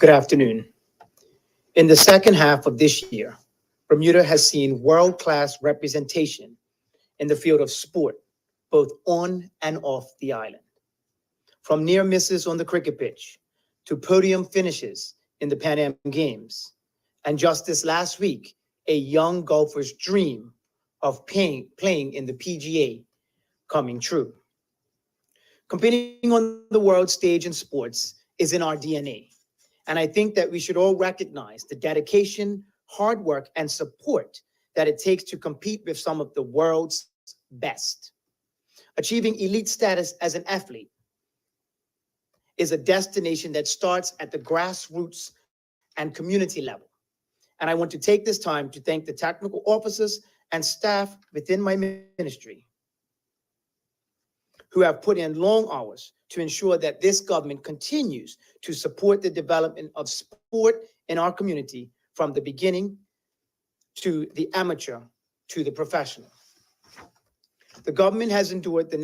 Good afternoon. In the second half of this year, Bermuda has seen world-class representation in the field of sport, both on and off the island. From near misses on the cricket pitch to podium finishes in the Pan Am Games, and just this last week, a young golfer's dream of playing in the PGA coming true. Competing on the world stage in sports is in our DNA. And I think that we should all recognize the dedication, hard work, and support that it takes to compete with some of the world's best. Achieving elite status as an athlete is a destination that starts at the grassroots and community level. And I want to take this time to thank the technical officers and staff within my ministry who have put in long hours to ensure that this government continues to support the development of sport in our community from the beginning to the amateur to the professional. The government has ensured that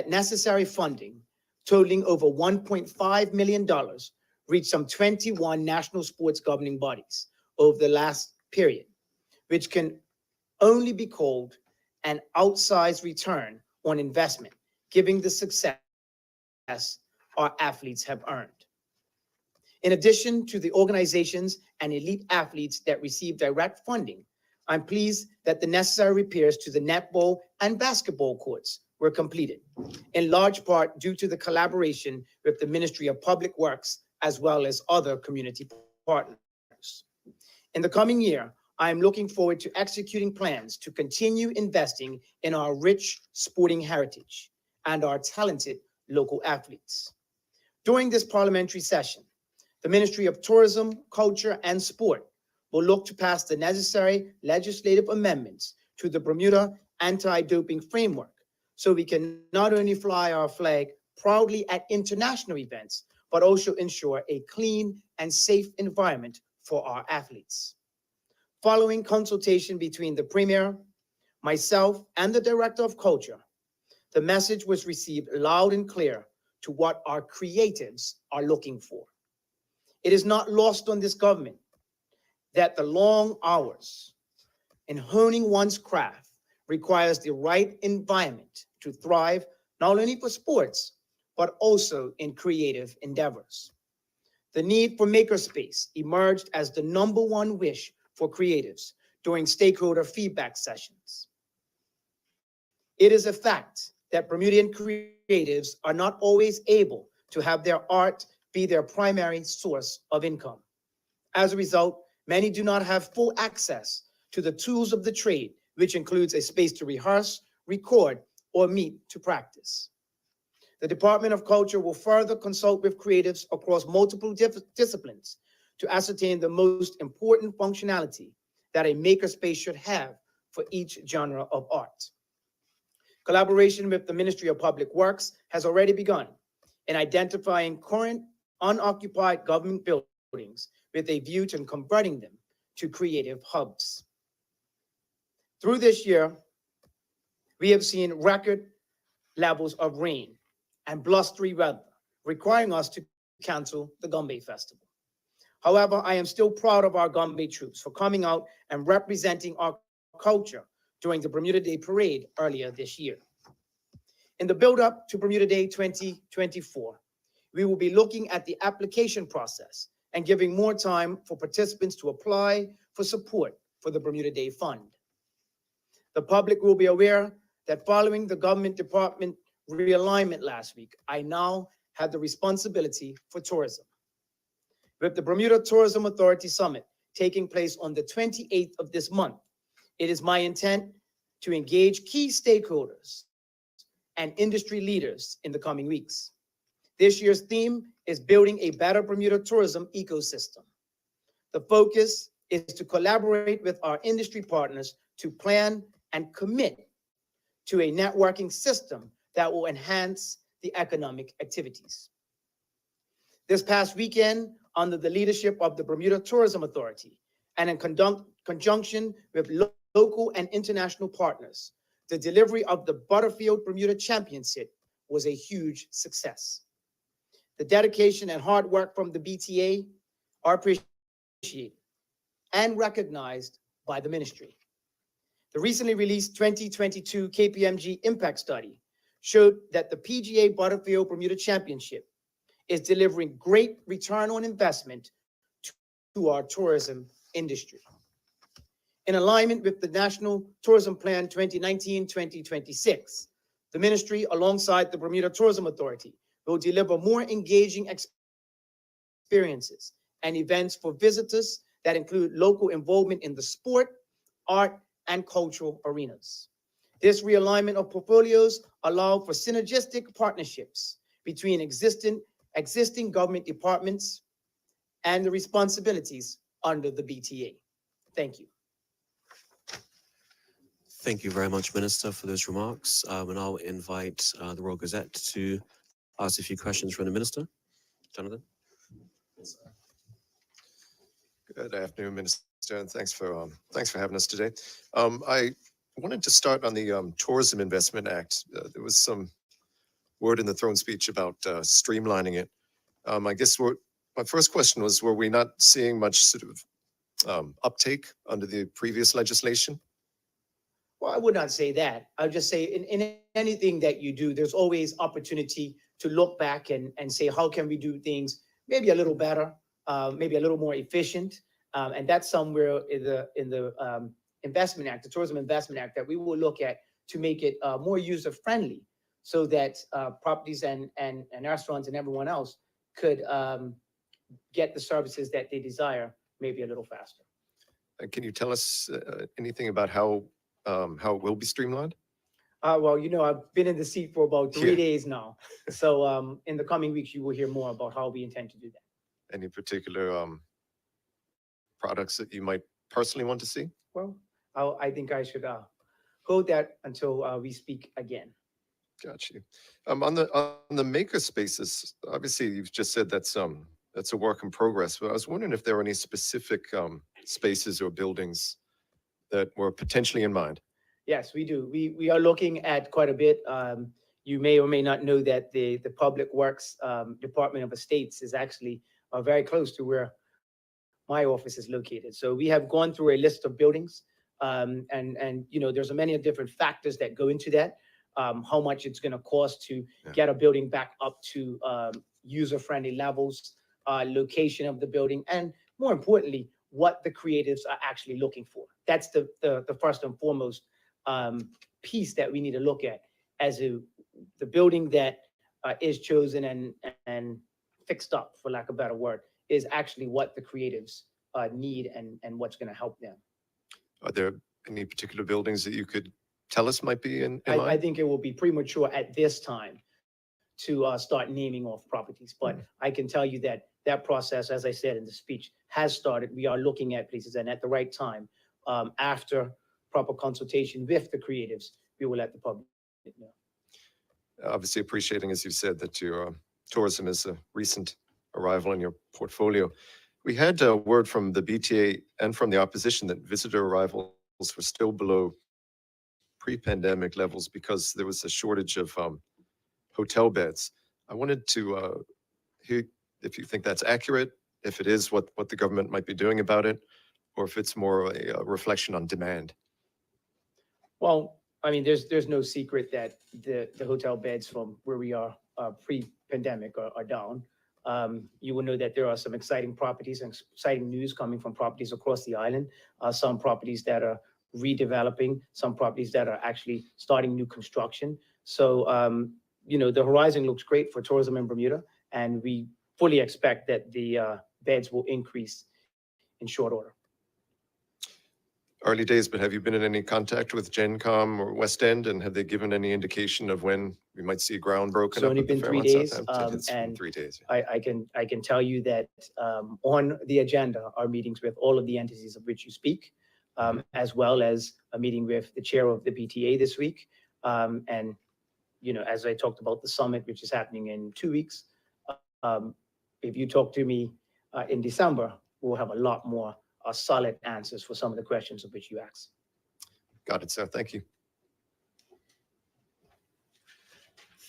necessary funding totaling over $1.5 million reached some 21 national sports governing bodies over the last period, which can only be called an outsized return on investment, given the success our athletes have earned. In addition to the organizations and elite athletes that receive direct funding, I'm pleased that the necessary repairs to the netball and basketball courts were completed, in large part due to the collaboration with the Ministry of Public Works as well as other community partners. In the coming year, I am looking forward to executing plans to continue investing in our rich sporting heritage and our talented local athletes. During this parliamentary session, the Ministry of Tourism, Culture, and Sport will look to pass the necessary legislative amendments to the Bermuda Anti-Doping Framework so we can not only fly our flag proudly at international events, but also ensure a clean and safe environment for our athletes. Following consultation between the Premier, myself, and the Director of Culture, the message was received loud and clear to what our creatives are looking for. It is not lost on this government that the long hours in honing one's craft requires the right environment to thrive, not only for sports, but also in creative endeavors. The need for makerspace emerged as the #1 wish for creatives during stakeholder feedback sessions. It is a fact that Bermudian creatives are not always able to have their art be their primary source of income. As a result, many do not have full access to the tools of the trade, which includes a space to rehearse, record, or meet to practice. The Department of Culture will further consult with creatives across multiple disciplines to ascertain the most important functionality that a makerspace should have for each genre of art. Collaboration with the Ministry of Public Works has already begun in identifying current unoccupied government buildings with a view to converting them to creative hubs. Through this year, we have seen record levels of rain and blustery weather, requiring us to cancel the Gombe Festival. However, I am still proud of our Gombe troops for coming out and representing our culture during the Bermuda Day Parade earlier this year. In the build-up to Bermuda Day 2024, we will be looking at the application process and giving more time for participants to apply for support for the Bermuda Day Fund. The public will be aware that following the government department realignment last week, I now have the responsibility for tourism. With the Bermuda Tourism Authority Summit taking place on the 28th of this month, it is my intent to engage key stakeholders and industry leaders in the coming weeks. This year's theme is building a better Bermuda tourism ecosystem. The focus is to collaborate with our industry partners to plan and commit to a networking system that will enhance the economic activities. This past weekend, under the leadership of the Bermuda Tourism Authority and in conjunction with local and international partners, the delivery of the Butterfield Bermuda Championship was a huge success. The dedication and hard work from the BTA are appreciated and recognized by the ministry. The recently released 2022 KPMG Impact Study showed that the PGA Butterfield Bermuda Championship is delivering great return on investment to our tourism industry. In alignment with the National Tourism Plan 2019-2026, the ministry, alongside the Bermuda Tourism Authority, will deliver more engaging experiences and events for visitors that include local involvement in the sport, art, and cultural arenas. This realignment of portfolios allows for synergistic partnerships between existing government departments and the responsibilities under the BTA. Thank you. Thank you very much, Minister, for those remarks. And I'll invite the Royal Gazette to ask a few questions from the Minister. Jonathan? Good afternoon, Minister, and thanks for having us today. I wanted to start on the Tourism Investment Act. There was some word in the throne speech about streamlining it. I guess my first question was, were we not seeing much sort of uptake under the previous legislation? Well, I would not say that. I would just say in anything that you do, there's always opportunity to look back and say, how can we do things maybe a little better, maybe a little more efficient? And that's somewhere in the Investment Act, the Tourism Investment Act, that we will look at to make it more user-friendly, so that properties and restaurants and everyone else could get the services that they desire maybe a little faster. Can you tell us anything about how it will be streamlined? Well, you know, I've been in the seat for about 3 days now. So in the coming weeks, you will hear more about how we intend to do that. Any particular products that you might personally want to see? Well, I think I should hold that until we speak again. Got you. On the maker spaces, obviously you've just said that's a work in progress, but I was wondering if there were any specific spaces or buildings that were potentially in mind. Yes, we do. We are looking at quite a bit. You may or may not know that the Public Works Department of Estates is actually very close to where my office is located. So we have gone through a list of buildings, and you know, there's many different factors that go into that. How much it's going to cost to get a building back up to user-friendly levels, location of the building, and more importantly, what the creatives are actually looking for. That's the first and foremost piece that we need to look at as the building that is chosen and fixed up, for lack of a better word, is actually what the creatives need and what's going to help them. Are there any particular buildings that you could tell us might be in mind? I think it will be premature at this time to start naming off properties, but I can tell you that that process, as I said in the speech, has started. We are looking at places, and at the right time, after proper consultation with the creatives, we will let the public know. Obviously appreciating, as you said, that your tourism is a recent arrival in your portfolio. We had a word from the BTA and from the opposition that visitor arrivals were still below pre-pandemic levels because there was a shortage of hotel beds. I wanted to hear if you think that's accurate, if it is, what the government might be doing about it, or if it's more a reflection on demand. Well, I mean, there's no secret that the hotel beds from where we are pre-pandemic are down. You will know that there are some exciting properties and exciting news coming from properties across the island. Some properties that are redeveloping, some properties that are actually starting new construction. So, you know, the horizon looks great for tourism in Bermuda, and we fully expect that the beds will increase in short order. Early days, but have you been in any contact with GenCom or West End, and have they given any indication of when we might see ground broken? It's only been 3 days, It's been and 3 days. I can tell you that on the agenda are meetings with all of the entities of which you speak, as well as a meeting with the chair of the BTA this week. And, you know, as I talked about the summit, which is happening in 2 weeks, if you talk to me in December, we'll have a lot more solid answers for some of the questions of which you asked. Got it, sir. Thank you.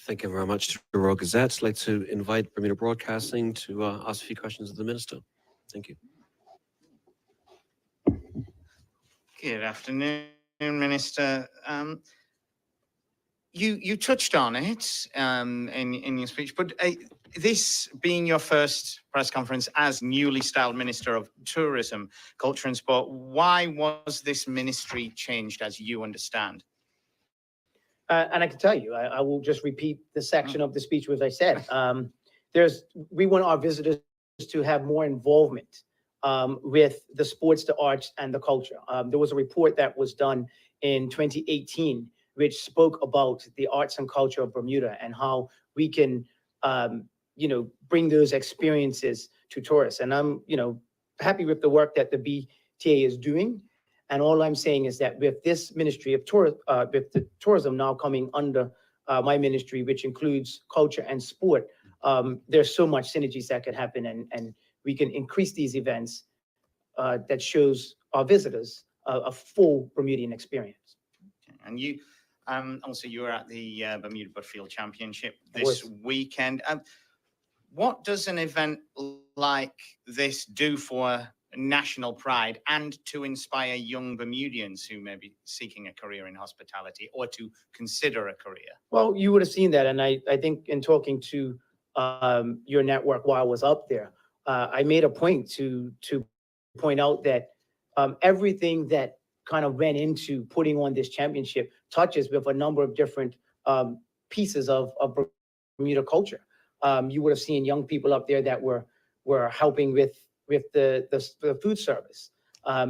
Thank you very much to the Royal Gazette. I'd like to invite Bermuda Broadcasting to ask a few questions of the Minister. Thank you. Good afternoon, Minister. You touched on it in your speech, but this being your first press conference as newly styled Minister of Tourism, Culture and Sport, why was this ministry changed as you understand? And I can tell you, I will just repeat the section of the speech which I said. We want our visitors to have more involvement with the sports, the arts, and the culture. There was a report that was done in 2018, which spoke about the arts and culture of Bermuda and how we can, bring those experiences to tourists. And I'm, happy with the work that the BTA is doing. And all I'm saying is that with this Ministry of with the tourism now coming under my ministry, which includes culture and sport, there's so much synergies that could happen, and we can increase these events that shows our visitors a full Bermudian experience. And you, also you were at the Bermuda Butterfield Championship this weekend. What does an event like this do for national pride and to inspire young Bermudians who may be seeking a career in hospitality or to consider a career? Well, you would have seen that. And I think in talking to your network while I was up there, I made a point to point out that everything that kind of went into putting on this championship touches with a number of different pieces of Bermuda culture. You would have seen young people up there that were helping with the food service.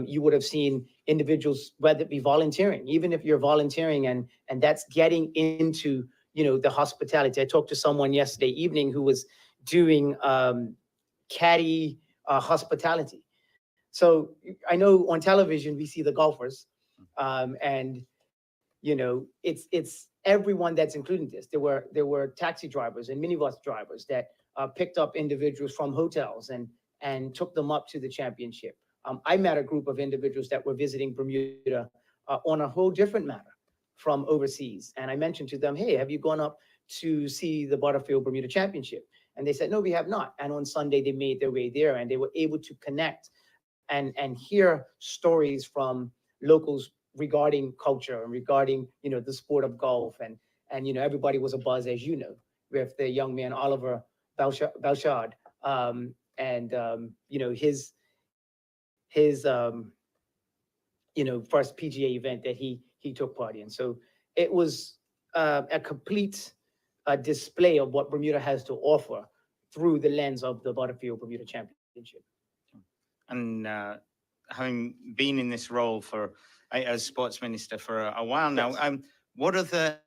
You would have seen individuals, whether it be volunteering, even if you're volunteering and that's getting into, the hospitality. I talked to someone yesterday evening who was doing caddy hospitality. So I know on television, we see the golfers and, it's everyone that's included this. There were taxi drivers and minibus drivers that picked up individuals from hotels and took them up to the championship. I met a group of individuals that were visiting Bermuda on a whole different matter from overseas. And I mentioned to them, hey, have you gone up to see the Butterfield Bermuda Championship? And they said, no, we have not. And on Sunday, they made their way there and they were able to connect and hear stories from locals regarding culture and regarding, the sport of golf. And everybody was abuzz, as you know, with the young man, Oliver Belshard. His first PGA event that he took part in. So it was a complete display of what Bermuda has to offer through the lens of the Butterfield Bermuda Championship. And having been in this role as sports minister for a while now, yes. What other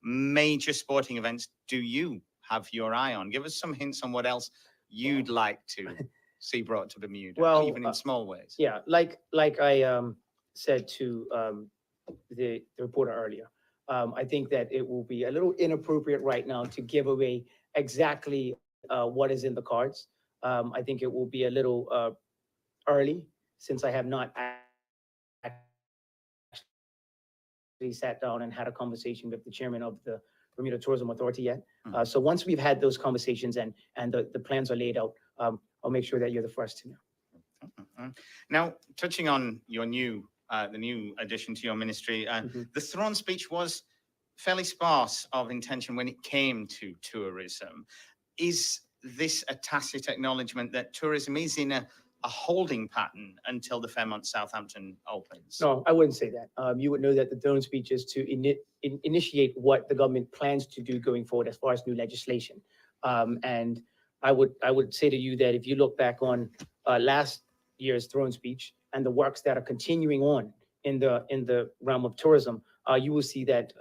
major sporting events do you have your eye on? Give us some hints on what else you'd like to see brought to Bermuda, even in small ways. Yeah, like I said to the reporter earlier, I think that it will be a little inappropriate right now to give away exactly what is in the cards. I think it will be a little early since I have not actually sat down and had a conversation with the chairman of the Bermuda Tourism Authority yet. So once we've had those conversations and the plans are laid out, I'll make sure that you're the first to know. Now, touching on your the new addition to your ministry, the throne speech was fairly sparse of intention when it came to tourism. Is this a tacit acknowledgement that tourism is in a holding pattern until the Fairmont Southampton opens? No, I wouldn't say that. You would know that the throne speech is to initiate what the government plans to do going forward as far as new legislation. And I would say to you that if you look back on last year's throne speech and the works that are continuing on in the realm of tourism, you will see that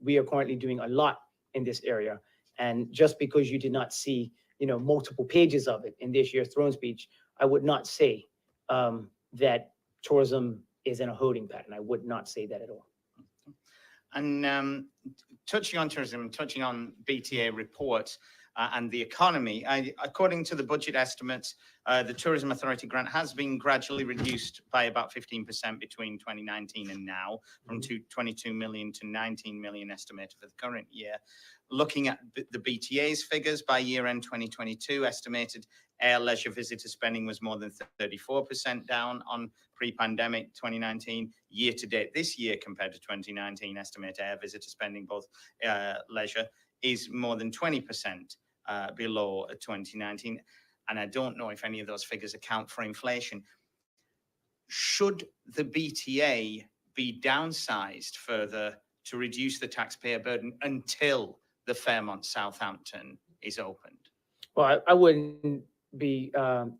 we are currently doing a lot in this area. And just because you did not see, multiple pages of it in this year's throne speech, I would not say that tourism is in a holding pattern. I would not say that at all. And touching on tourism, touching on BTA reports and the economy, according to the budget estimates, the Tourism Authority grant has been gradually reduced by about 15% between 2019 and now, from 22 million to 19 million estimated for the current year. Looking at the BTA's figures, by year end 2022, estimated air leisure visitor spending was more than 34% down on pre-pandemic 2019. Year to date this year compared to 2019, estimated air visitor spending, both leisure, is more than 20% below 2019. And I don't know if any of those figures account for inflation. Should the BTA be downsized further to reduce the taxpayer burden until the Fairmont Southampton is opened? Well, I wouldn't be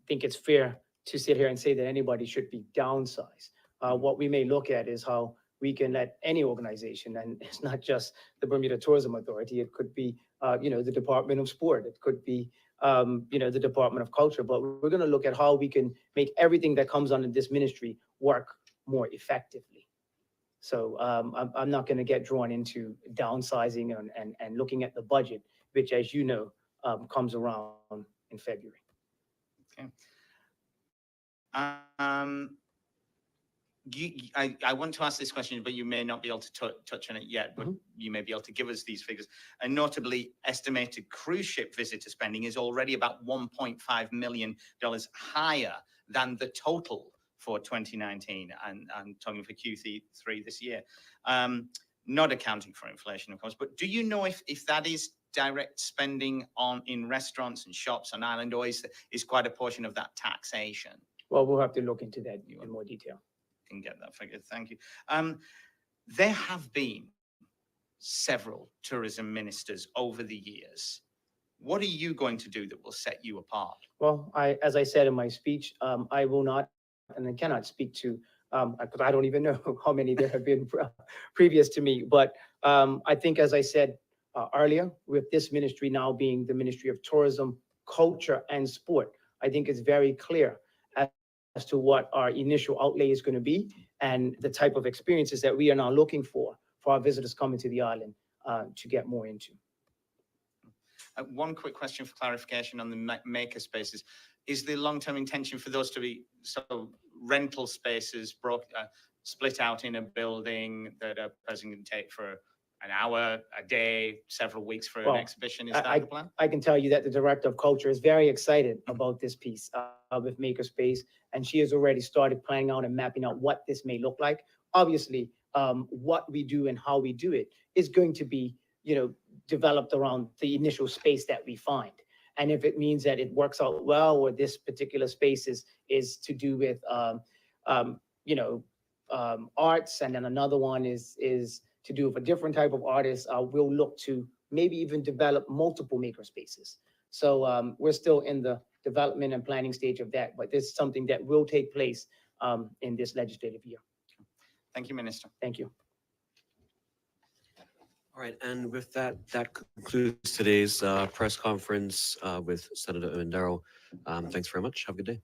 think it's fair to sit here and say that anybody should be downsized. What we may look at is how we can let any organization, and it's not just the Bermuda Tourism Authority, it could be the Department of Sport, it could be the Department of Culture, but we're going to look at how we can make everything that comes under this ministry work more effectively. So I'm not going to get drawn into downsizing and looking at the budget, which, as you know, comes around in February. Okay. I want to ask this question, but you may not be able to touch on it yet, but you may be able to give us these figures. And notably, estimated cruise ship visitor spending is already about $1.5 million higher than the total for 2019, and I'm talking for Q3 this year, not accounting for inflation, of course. But do you know if that is direct spending in restaurants and shops on island, or is quite a portion of that taxation? Well, we'll have to look into that in more detail. Can get that figure. Thank you. There have been several tourism ministers over the years. What are you going to do that will set you apart? Well, as I said in my speech, I will not and I cannot speak to because I don't even know how many there have been previous to me. But I think, as I said earlier, with this ministry now being the Ministry of Tourism, Culture, and Sport, I think it's very clear as to what our initial outlay is going to be and the type of experiences that we are now looking for our visitors coming to the island to get more into. One quick question for clarification on the maker spaces. Is the long-term intention for those to be rental spaces split out in a building that a person can take for an hour, a day, several weeks for an exhibition? Is that the plan? I can tell you that the Director of Culture is very excited about this piece with Makerspace, and she has already started planning out and mapping out what this may look like. Obviously, what we do and how we do it is going to be, developed around the initial space that we find. And if it means that it works out well, or this particular space is to do with, arts, and then another one is to do with a different type of artist, we'll look to maybe even develop multiple maker spaces. So we're still in the development and planning stage of that, but this is something that will take place in this legislative year. Thank you, Minister. Thank you. All right, and with that concludes today's press conference with Senator Owen Darrell. Thanks very much. Have a good day.